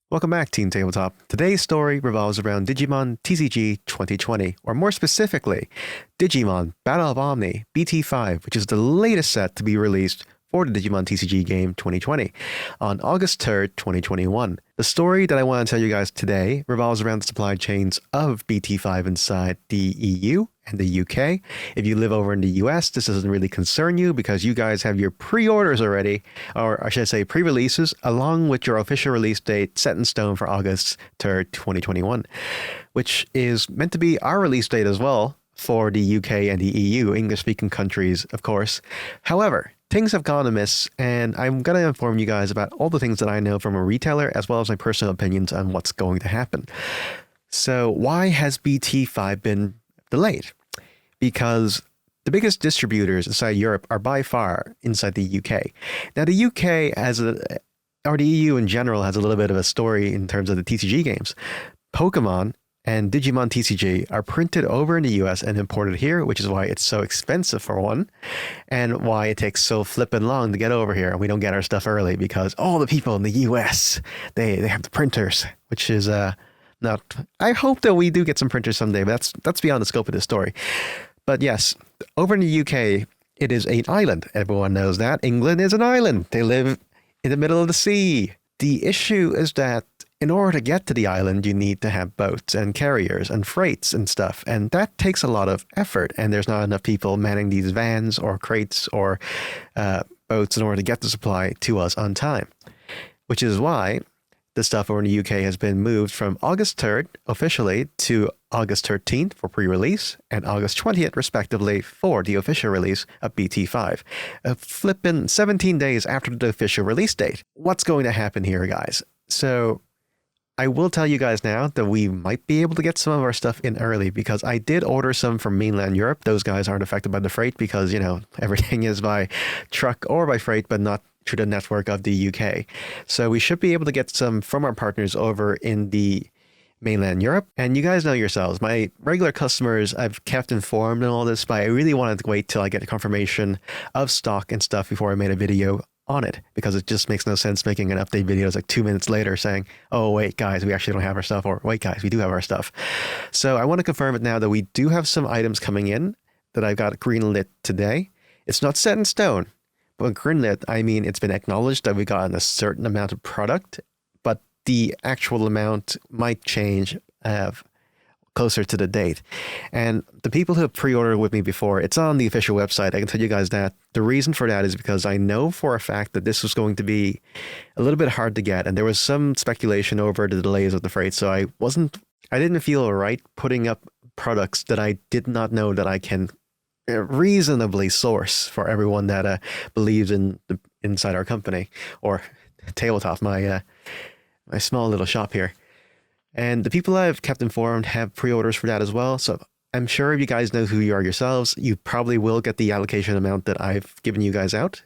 Welcome back, Team Tabletop. Today's story revolves around Digimon TCG 2020, or more specifically, Digimon Battle of Omni BT5, which is the latest set to be released for the Digimon TCG game 2020 on August 3rd, 2021. The story that I want to tell you guys today revolves around the supply chains of BT5 inside the EU and the UK. If you live over in the US, this doesn't really concern you because you guys have your pre-orders already, or I should say pre-releases, along with your official release date set in stone for August 3rd, 2021, which is meant to be our release date as well for the UK and the EU, English-speaking countries, of course. However, things have gone amiss, and I'm going to inform you guys about all the things that I know from a retailer, as well as my personal opinions on what's going to happen. So why has BT5 been delayed? Because the biggest distributors inside Europe are by far inside the UK. Now, the UK or the EU in general has a little bit of a story in terms of the TCG games. Pokemon and Digimon TCG are printed over in the US and imported here, which is why it's so expensive for one, and why it takes so flippin' long to get over here, and we don't get our stuff early because all the people in the US, they have the printers, which is not. I hope that we do get some printers someday, but that's beyond the scope of this story. But yes, over in the UK, it is an island. Everyone knows that. England is an island. They live in the middle of the sea. The issue is that in order to get to the island, you need to have boats and carriers and freights and stuff. And that takes a lot of effort. And there's not enough people manning these vans or crates or boats in order to get the supply to us on time. Which is why the stuff over in the UK has been moved from August 3rd officially to August 13th for pre-release and August 20th respectively for the official release of BT5. A flippin' 17 days after the official release date. What's going to happen here, guys? So I will tell you guys now that we might be able to get some of our stuff in early because I did order some from mainland Europe. Those guys aren't affected by the freight because, you know, everything is by truck or by freight, but not through the network of the UK. So we should be able to get some from our partners over in the mainland Europe. And you guys know yourselves, my regular customers, I've kept informed and all this, but I really wanted to wait till I get a confirmation of stock and stuff before I made a video on it, because it just makes no sense making an update video like 2 minutes later saying, oh, wait, guys, we actually don't have our stuff, or wait, guys, we do have our stuff. So I want to confirm it now that we do have some items coming in that I've got greenlit today. It's not set in stone, but greenlit, I mean, it's been acknowledged that we've gotten a certain amount of product, but the actual amount might change closer to the date. And the people who have pre-ordered with me before, it's on the official website. I can tell you guys that the reason for that is because I know for a fact that this was going to be a little bit hard to get. And there was some speculation over the delays of the freight. So I didn't feel right putting up products that I did not know that I can reasonably source for everyone that believes in inside our company or Tabletop, my small little shop here. And the people I've kept informed have pre-orders for that as well. So I'm sure if you guys know who you are yourselves, you probably will get the allocation amount that I've given you guys out,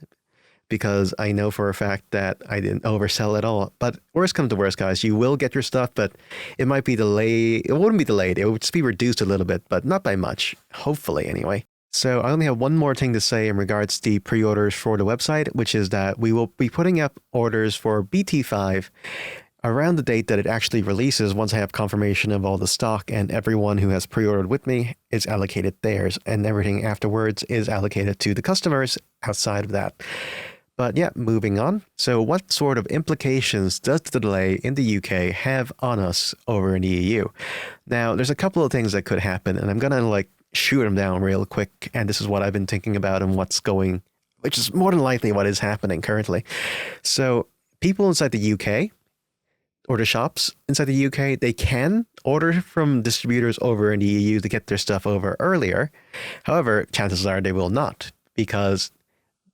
because I know for a fact that I didn't oversell at all. But worst comes to worst, guys, you will get your stuff, but it might be delayed. It wouldn't be delayed. It would just be reduced a little bit, but not by much, hopefully anyway. So I only have one more thing to say in regards to the pre-orders for the website, which is that we will be putting up orders for BT5 around the date that it actually releases once I have confirmation of all the stock, and everyone who has pre-ordered with me is allocated theirs, and everything afterwards is allocated to the customers outside of that. But yeah, moving on. So what sort of implications does the delay in the UK have on us over in the EU? Now, there's a couple of things that could happen, and I'm going to shoot them down real quick, and this is what I've been thinking about and which is more than likely what is happening currently. So people inside the UK, or the shops inside the UK, they can order from distributors over in the EU to get their stuff over earlier. However, chances are they will not, because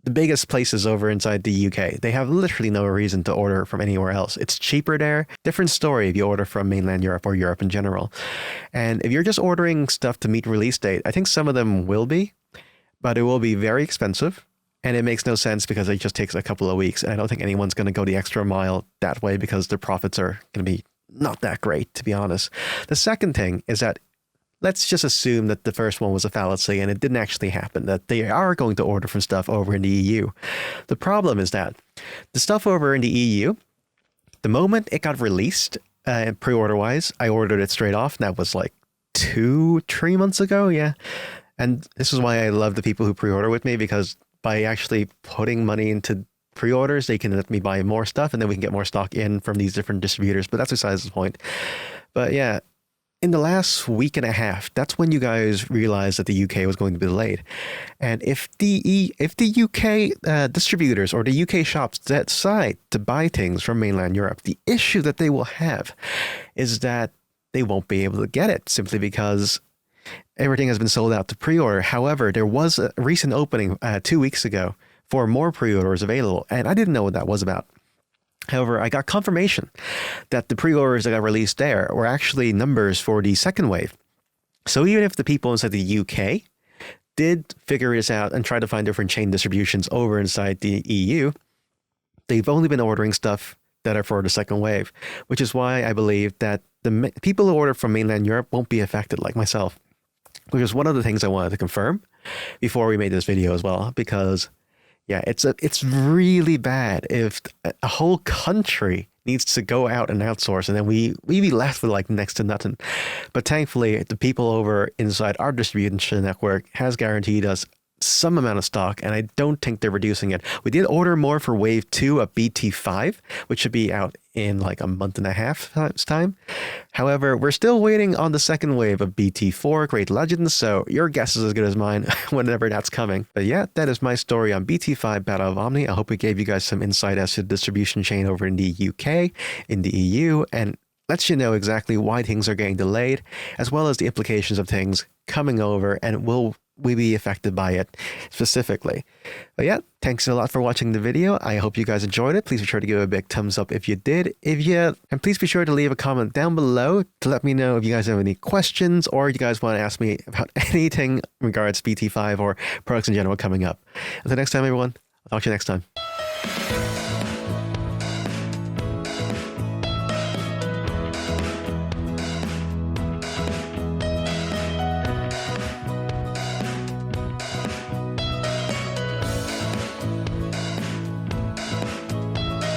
the biggest places over inside the UK, they have literally no reason to order from anywhere else. It's cheaper there. Different story if you order from mainland Europe or Europe in general. And if you're just ordering stuff to meet release date, I think some of them will be, but it will be very expensive. And it makes no sense because it just takes a couple of weeks. And I don't think anyone's going to go the extra mile that way because their profits are going to be not that great, to be honest. The second thing is that let's just assume that the first one was a fallacy and it didn't actually happen, that they are going to order from stuff over in the EU. The problem is that the stuff over in the EU, The moment it got released, pre-order wise, I ordered it straight off. And that was like 2-3 months ago. Yeah. And this is why I love the people who pre-order with me, because by actually putting money into pre-orders, they can let me buy more stuff, and then we can get more stock in from these different distributors. But that's besides the point. But yeah, in the last week and a half, that's when you guys realized that the UK was going to be delayed. And if the UK distributors or the UK shops decide to buy things from mainland Europe, the issue that they will have is that they won't be able to get it simply because everything has been sold out to pre-order. However, there was a recent opening 2 weeks ago for more pre-orders available, and I didn't know what that was about. However, I got confirmation that the pre-orders that got released there were actually numbers for the second wave. So even if the people inside the UK did figure this out and try to find different chain distributions over inside the EU, they've only been ordering stuff that are for the second wave, which is why I believe that the people who order from mainland Europe won't be affected like myself, which is one of the things I wanted to confirm before we made this video as well, because yeah, it's really bad if a whole country needs to go out and outsource, and then we be left with like next to nothing. But thankfully, the people over inside our distribution network has guaranteed us some amount of stock, and I don't think they're reducing it. We did order more for Wave 2 of BT5, which should be out in like a month and a half time. However, we're still waiting on the second wave of BT4 Great Legends, so your guess is as good as mine whenever that's coming. But yeah, that is my story on BT5 Battle of Omni. I hope it gave you guys some insight as to the distribution chain over in the UK, in the EU, and lets you know exactly why things are getting delayed, as well as the implications of things coming over, and will we be affected by it specifically. But yeah, thanks a lot for watching the video. I hope you guys enjoyed it. Please be sure to give it a big thumbs up if you did. And please be sure to leave a comment down below to let me know if you guys have any questions, or you guys want to ask me about anything in regards to BT5 or products in general coming up. Until next time, everyone, I'll talk to you next time.